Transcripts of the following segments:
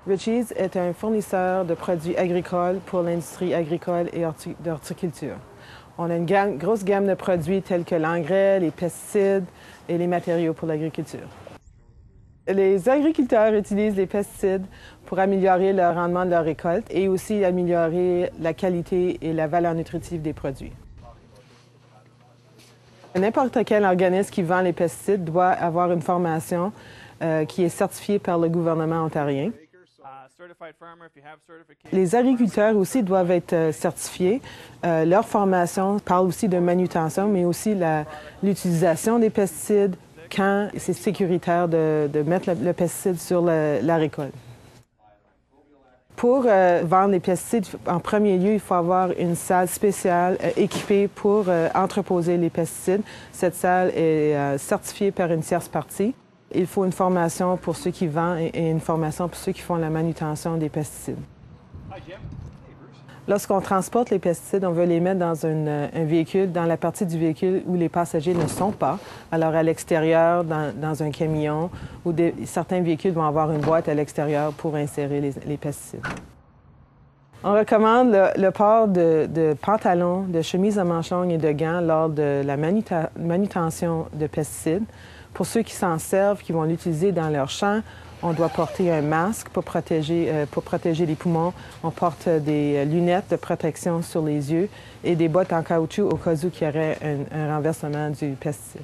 Ritchie's est un fournisseur de produits agricoles pour l'industrie agricole et d'horticulture. On a une grosse gamme de produits tels que l'engrais, les pesticides et les matériaux pour l'agriculture. Les agriculteurs utilisent les pesticides pour améliorer le rendement de leur récolte et aussi améliorer la qualité et la valeur nutritive des produits. N'importe quel organisme qui vend les pesticides doit avoir une formation qui est certifiée par le gouvernement ontarien. Les agriculteurs aussi doivent être certifiés. Leur formation parle aussi de manutention, mais aussi l'utilisation des pesticides quand c'est sécuritaire de mettre le pesticide sur la récolte. Pour vendre les pesticides, en premier lieu, il faut avoir une salle spéciale équipée pour entreposer les pesticides. Cette salle est certifiée par une tierce partie. Il faut une formation pour ceux qui vendent et une formation pour ceux qui font la manutention des pesticides. Lorsqu'on transporte les pesticides, on veut les mettre dans un véhicule, dans la partie du véhicule où les passagers ne sont pas. Alors à l'extérieur, dans un camion, ou certains véhicules vont avoir une boîte à l'extérieur pour insérer les pesticides. On recommande le port de pantalons, de chemises à manches longues et de gants lors de la manutention de pesticides. Pour ceux qui s'en servent, qui vont l'utiliser dans leur champ, on doit porter un masque pour protéger les poumons. On porte des lunettes de protection sur les yeux et des bottes en caoutchouc au cas où il y aurait un renversement du pesticide.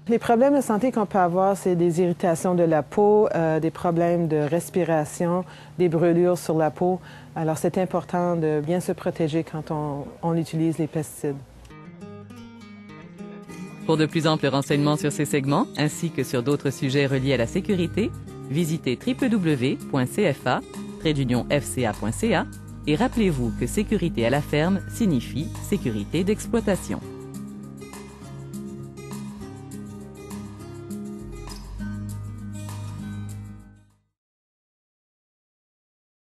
Les problèmes de santé qu'on peut avoir, c'est des irritations de la peau, des problèmes de respiration, des brûlures sur la peau. Alors, c'est important de bien se protéger quand on utilise les pesticides. Pour de plus amples renseignements sur ces segments, ainsi que sur d'autres sujets reliés à la sécurité, visitez www.cfa-fca.ca et rappelez-vous que sécurité à la ferme signifie sécurité d'exploitation.